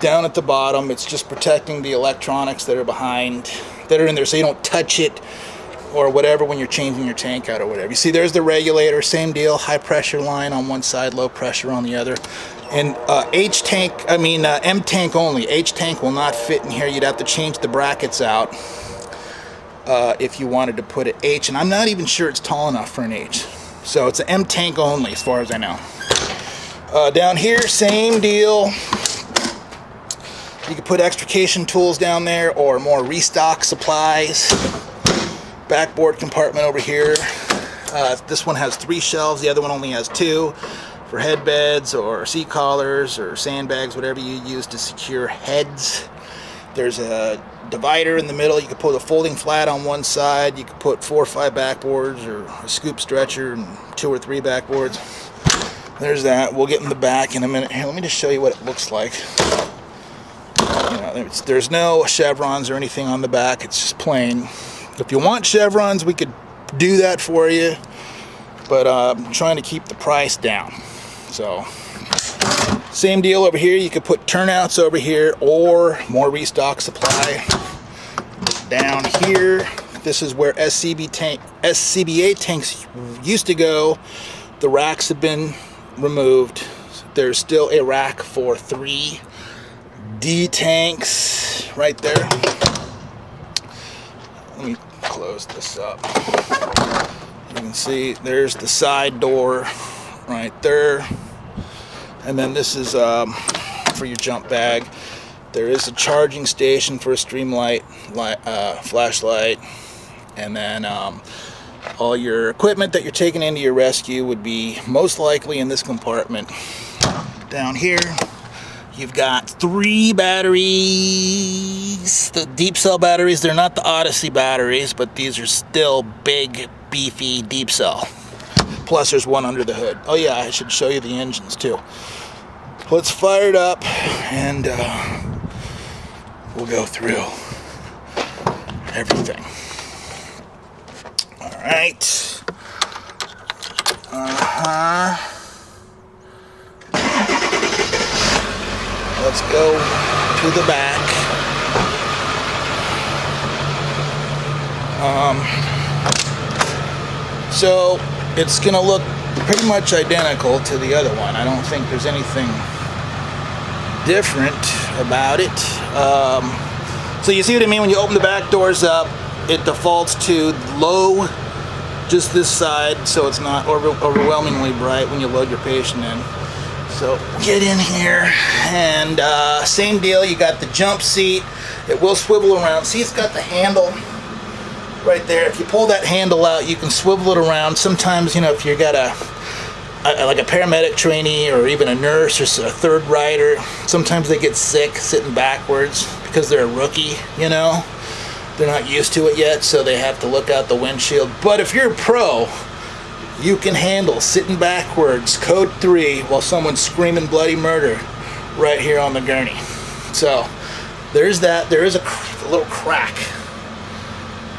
down at the bottom. It's just protecting the electronics that are in there, so you don't touch it or whatever when you're changing your tank out or whatever. You see, there's the regulator, same deal, high pressure line on one side, low pressure on the other. And M tank only. H tank will not fit in here. You'd have to change the brackets out if you wanted to put it H, and I'm not even sure it's tall enough for an H. So it's an M tank only as far as I know. Down here, same deal. You can put extrication tools down there or more restock supplies. Backboard compartment over here. This one has 3 shelves, the other one only has 2 for head beds or seat collars or sandbags, whatever you use to secure heads. There's a divider in the middle. You can put a folding flat on one side. You can put 4 or 5 backboards or a scoop stretcher and 2 or 3 backboards. There's that. We'll get in the back in a minute. Here, let me just show you what it looks like. There's no chevrons or anything on the back. It's just plain. If you want chevrons, we could do that for you, but I'm trying to keep the price down. So, same deal over here. You could put turnouts over here or more restock supply. Down here, this is where SCBA tanks used to go. The racks have been removed. There's still a rack for 3 D tanks right there. Let me close this up. You can see there's the side door right there, and then this is for your jump bag. There is a charging station for a streamlight flashlight, and then all your equipment that you're taking into your rescue would be most likely in this compartment. Down here you've got 3 batteries, the deep cell batteries. They're not the Odyssey batteries, but these are still big, beefy deep cell. Plus there's one under the hood. Oh yeah, I should show you the engines too. Let's fire it up and we'll go through everything. All right. Let's go to the back. So it's gonna look pretty much identical to the other one. I don't think there's anything different about it. So you see what I mean? When you open the back doors up, it defaults to low, just this side, so it's not overwhelmingly bright when you load your patient in. So get in here, and same deal. You got the jump seat. It will swivel around. See, it's got the handle right there. If you pull that handle out, you can swivel it around. Sometimes, you know, if you got like a paramedic trainee or even a nurse or a third rider, sometimes they get sick sitting backwards because they're a rookie, you know. They're not used to it yet, so they have to look out the windshield. But if you're a pro, you can handle sitting backwards, code 3, while someone's screaming bloody murder right here on the gurney. So there's that. There is a little crack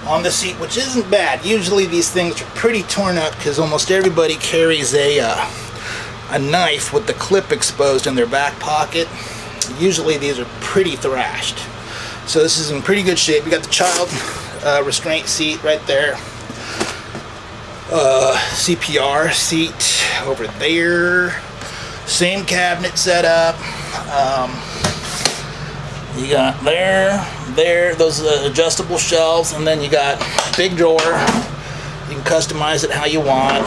on the seat, which isn't bad. Usually these things are pretty torn up because almost everybody carries a knife with the clip exposed in their back pocket. Usually these are pretty thrashed. So this is in pretty good shape. We got the child restraint seat right there. CPR seat over there. Same cabinet setup. You got there, those adjustable shelves, and then you got big drawer. You can customize it how you want.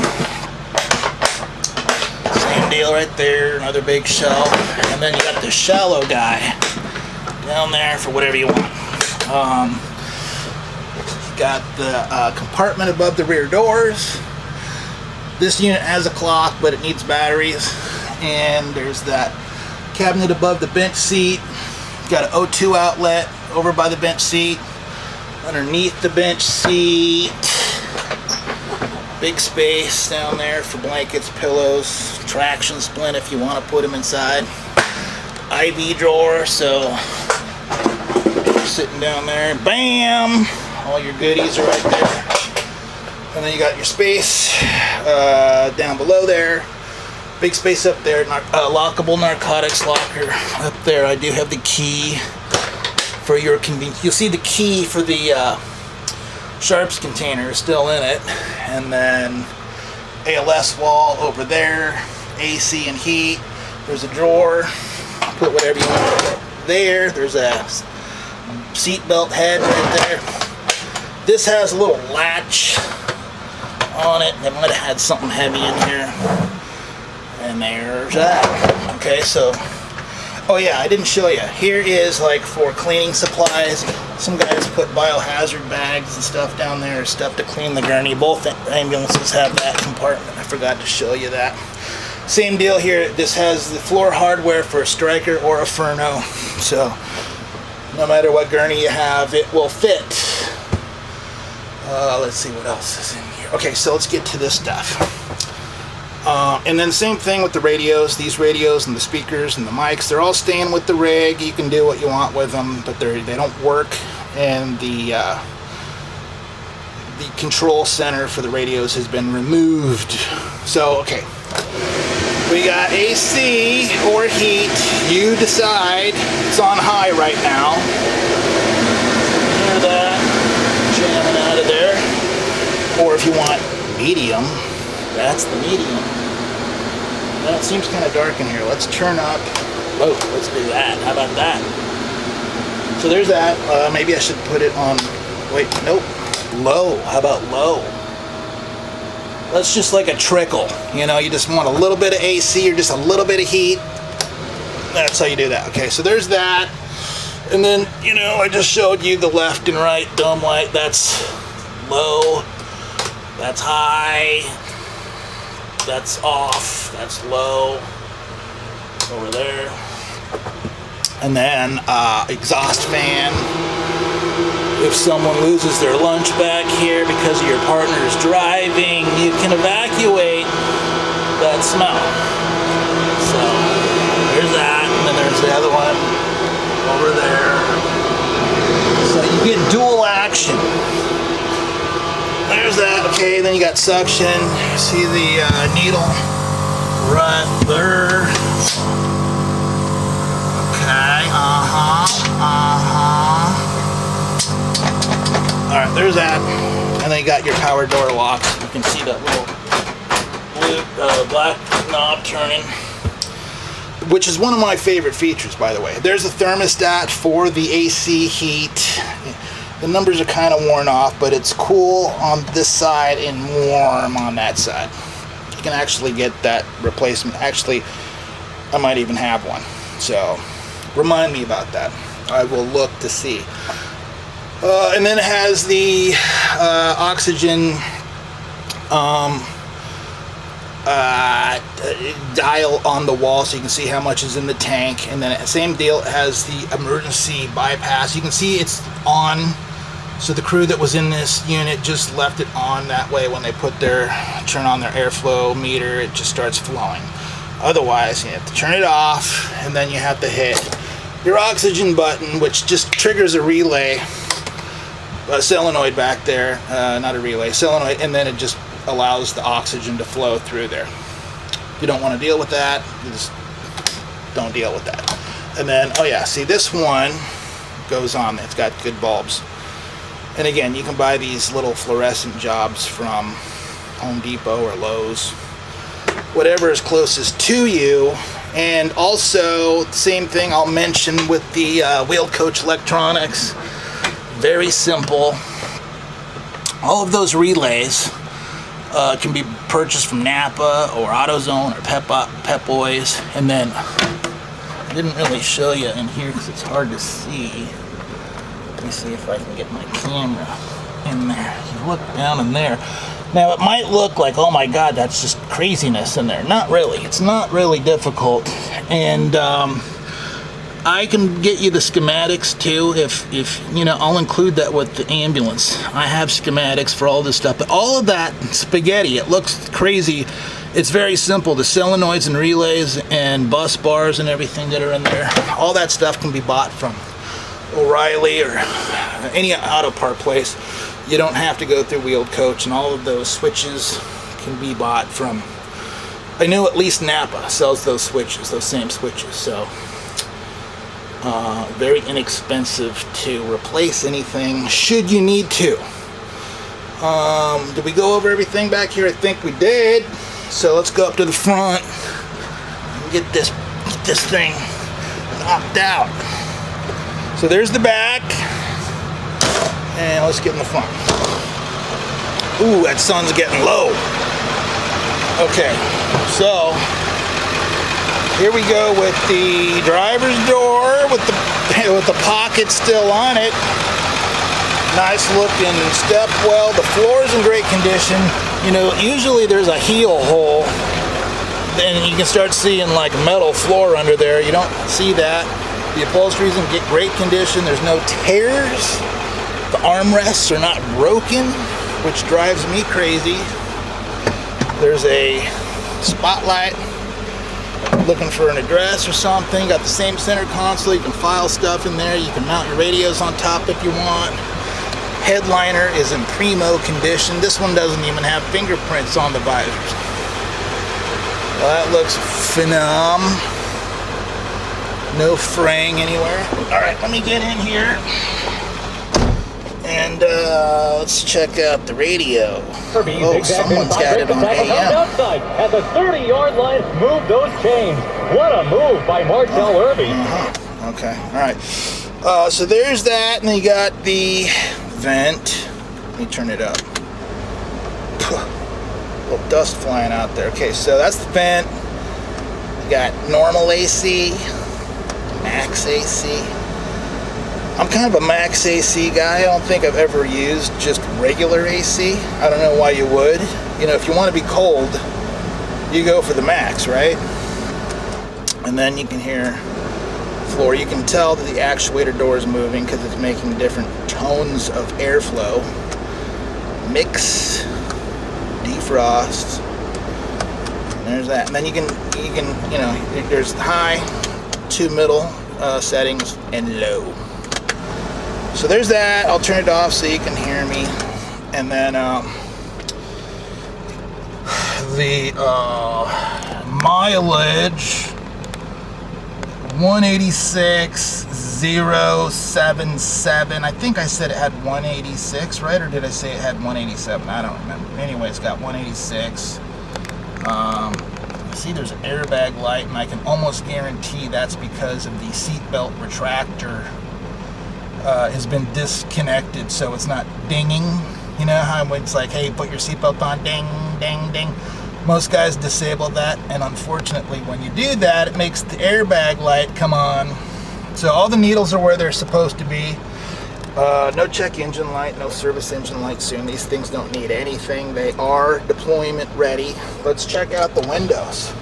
Same deal right there, another big shelf. And then you got the shallow guy down there for whatever you want. You got the compartment above the rear doors. This unit has a clock, but it needs batteries. And there's that cabinet above the bench seat. Got an O2 outlet over by the bench seat. Underneath the bench seat, big space down there for blankets, pillows, traction splint if you want to put them inside. IV drawer, so you're sitting down there, bam, all your goodies are right there. And then you got your space down below there Big space up there, lockable narcotics locker up there. I do have the key for your convenience. You'll see the key for the sharps container is still in it, and then ALS wall over there, AC and heat. There's a drawer, put whatever you want there. There's a seat belt head right there. This has a little latch on it. They might have had something heavy in here. And there's that. Okay, so, oh yeah, I didn't show you. Here is like for cleaning supplies. Some guys put biohazard bags and stuff down there, stuff to clean the gurney. Both ambulances have that compartment. I forgot to show you that. Same deal here. This has the floor hardware for a striker or a Furno. So, no matter what gurney you have, it will fit. Let's see what else is in here. Okay, so let's get to this stuff. And then same thing with the radios. These radios and the speakers and the mics, they're all staying with the rig. You can do what you want with them, but they don't work. And the control center for the radios has been removed. So, okay. We got AC or heat. You decide. It's on high right now. Hear that? Jamming out of there. Or if you want medium, that's the medium. Well, it seems kind of dark in here. Let's turn up. Whoa, let's do that. How about that? So there's that. Maybe I should put it on. Wait, nope. Low. How about low? That's just like a trickle. You know, you just want a little bit of AC or just a little bit of heat. That's how you do that. Okay, so there's that. And then, you know, I just showed you the left and right dome light. That's low. That's high. That's off. That's low. Over there. And then exhaust fan. If someone loses their lunch back here because your partner is driving, you can evacuate that smell. So there's that, and then there's the other one over there. So you get dual action. There's that. Okay, then you got suction. See the needle right there. Okay, Alright, there's that. And then you got your power door locks. You can see that little blue, black knob turning, which is one of my favorite features, by the way. There's a thermostat for the AC heat. The numbers are kind of worn off, but it's cool on this side and warm on that side. You can actually get that replacement. Actually, I might even have one. So, remind me about that. I will look to see. And then it has the oxygen dial on the wall, so you can see how much is in the tank. And then same deal, it has the emergency bypass. You can see it's on. So the crew that was in this unit just left it on that way. When they turn on their airflow meter, it just starts flowing. Otherwise, you have to turn it off, and then you have to hit your oxygen button, which just triggers a relay. A solenoid back there, not a relay, solenoid, and then it just allows the oxygen to flow through there. If you don't want to deal with that, you just don't deal with that. And then, oh yeah, see this one goes on, it's got good bulbs. And again, you can buy these little fluorescent jobs from Home Depot or Lowe's, whatever is closest to you. And also, same thing I'll mention with the wheel coach electronics. Very simple. All of those relays can be purchased from Napa or AutoZone or Pep Boys. And then I didn't really show you in here because it's hard to see. Let me see if I can get my camera in there. You look down in there. Now it might look like, oh my God, that's just craziness in there. Not really. It's not really difficult. And I can get you the schematics too, if you know, I'll include that with the ambulance. I have schematics for all this stuff, but all of that spaghetti, it looks crazy. It's very simple. The solenoids and relays and bus bars and everything that are in there, all that stuff can be bought from O'Reilly or any auto part place. You don't have to go through Wheeled Coach, and all of those switches can be bought from I know at least Napa sells those switches, those same switches. So very inexpensive to replace anything should you need to. Did we go over everything back here? I think we did. So let's go up to the front and get this thing knocked out. So there's the back, and let's get in the front. Ooh, that sun's getting low. Okay, so here we go with the driver's door with the pocket still on it. Nice looking step well. The floor's in great condition. You know, usually there's a heel hole, and you can start seeing like metal floor under there. You don't see that. The upholstery's in great condition. There's no tears. The armrests are not broken, which drives me crazy. There's a spotlight. Looking for an address or something. Got the same center console. You can file stuff in there. You can mount your radios on top if you want. Headliner is in primo condition. This one doesn't even have fingerprints on the visors. Well, that looks phenom. No fraying anywhere. Alright, let me get in here. And let's check out the radio. Oh, someone's got it on AM. Outside at the 30-yard line, move those chains. What a move by Marcel Irby. Okay, alright. So there's that, and then you got the vent. Let me turn it up. A little dust flying out there. Okay, so that's the vent. You got normal AC, max AC. I'm kind of a max AC guy. I don't think I've ever used just regular AC. I don't know why you would. You know, if you want to be cold, you go for the max, right? And then you can hear floor. You can tell that the actuator door is moving because it's making different tones of airflow. Mix, defrost. And there's that. And then you can, you know, there's high, 2 middle settings, and low. So there's that. I'll turn it off so you can hear me. And then the mileage 186,077. I think I said it had 186, right? Or did I say it had 187? I don't remember. Anyway, it's got 186. See, there's an airbag light, and I can almost guarantee that's because of the seatbelt retractor has been disconnected, so it's not dinging. You know how it's like, hey, put your seatbelt on, ding, ding, ding. Most guys disable that, and unfortunately when you do that, it makes the airbag light come on. So all the needles are where they're supposed to be. No check engine light, no service engine light soon. These things don't need anything. They are deployment ready. Let's check out the windows.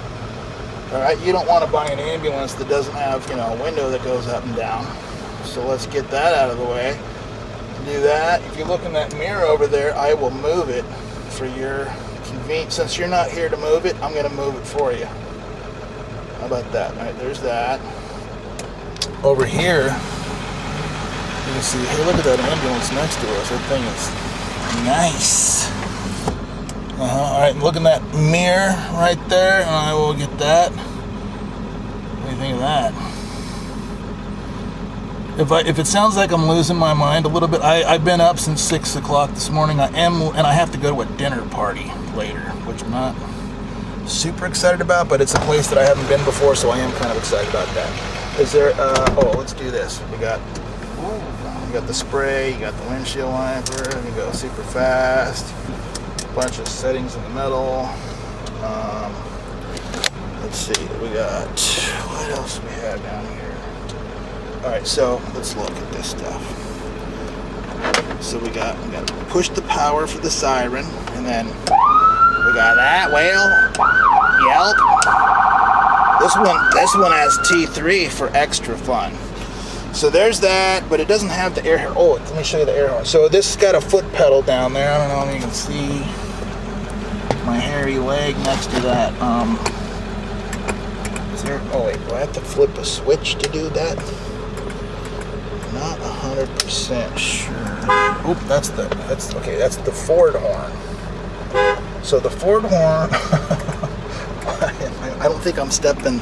Alright, you don't want to buy an ambulance that doesn't have, you know, a window that goes up and down. So let's get that out of the way. Do that. If you look in that mirror over there, I will move it for your convenience. Since you're not here to move it, I'm going to move it for you. How about that? All right, there's that. Over here, you can see, hey, look at that ambulance next to us. That thing is nice. All right, look in that mirror right there, and I will get that. What do you think of that? If it sounds like I'm losing my mind a little bit, I've been up since 6 o'clock this morning. And I have to go to a dinner party later, which I'm not super excited about, but it's a place that I haven't been before, so I am kind of excited about that. Is there, oh, let's do this. You got the spray, you got the windshield wiper, and you go super fast. Bunch of settings in the middle. Let's see, we got, what else do we have down here? Alright, so let's look at this stuff. So we got to push the power for the siren, and then we got that whale, yelp. This one has T3 for extra fun. So there's that, but it doesn't have the air. Oh, let me show you the air horn. So this has got a foot pedal down there. I don't know if you can see my hairy leg next to that. Is there? Oh wait, do I have to flip a switch to do that? Not 100% sure. Oop, that's the Ford horn. So the Ford horn I don't think I'm stepping.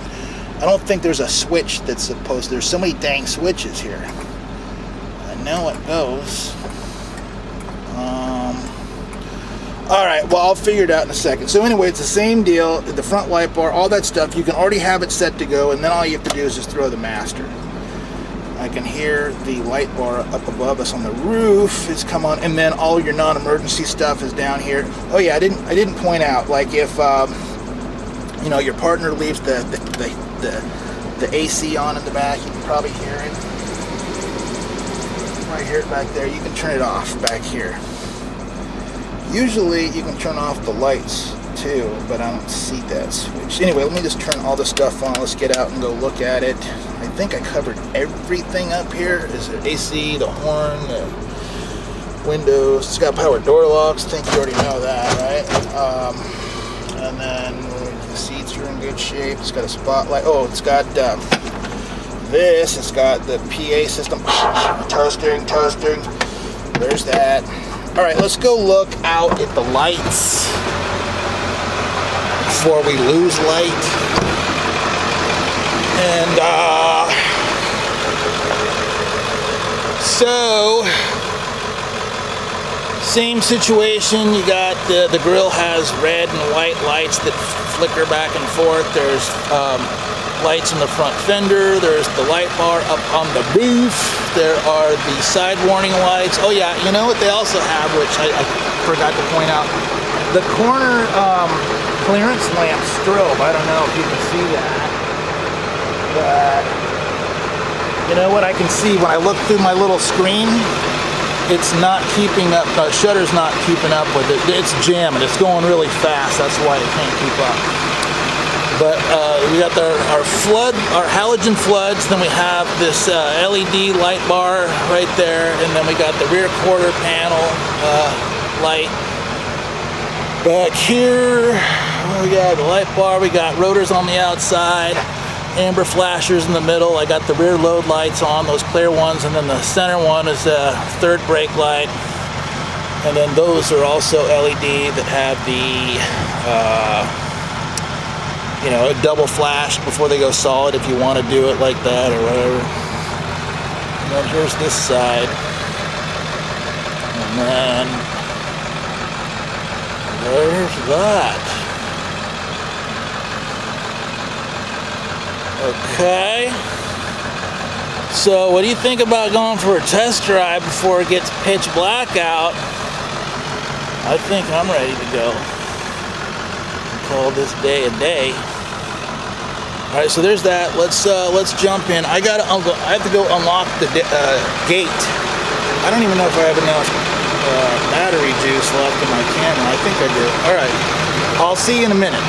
I don't think there's a switch that's supposed. There's so many dang switches here. I know it goes. All right, well, I'll figure it out in a second. So anyway, it's the same deal. The front light bar, all that stuff, you can already have it set to go, and then all you have to do is just throw the master. I can hear the light bar up above us on the roof is come on, and then all your non-emergency stuff is down here. Oh yeah, I didn't point out, like if you know, your partner leaves the AC on in the back, you can probably hear it. Right here back there, you can turn it off back here. Usually you can turn off the lights too, but I don't see that switch. Anyway, let me just turn all this stuff on. Let's get out and go look at it. I think I covered everything up here. Is it AC, the horn, the windows? It's got power door locks. I think you already know that, right? And then the seats are in good shape. It's got a spotlight. Oh, it's got this. It's got the PA system. Toasting. There's that. All right, let's go look out at the lights before we lose light. And so same situation. You got the grill has red and white lights that flicker back and forth. There's lights in the front fender. There's the light bar up on the roof. There are the side warning lights. Oh yeah, you know what they also have, which I forgot to point out, the corner clearance lamp strobe. I don't know if you can see that, but you know what I can see when I look through my little screen? It's not keeping up, shutter's not keeping up with it. It's jamming, it's going really fast, that's why it can't keep up. But we got our halogen floods, then we have this LED light bar right there, and then we got the rear quarter panel light. Back here, we got the light bar, we got rotors on the outside, amber flashers in the middle. I got the rear load lights on, those clear ones, and then the center one is a third brake light. And then those are also LED that have the you know, a double flash before they go solid if you want to do it like that or whatever. And then here's this side. And then there's that. Okay. So what do you think about going for a test drive before it gets pitch black out? I think I'm ready to go. Call this day a day. All right, so there's that. Let's jump in. I have to go unlock the gate. I don't even know if I have enough battery juice left in my camera. I think I do. All right, I'll see you in a minute.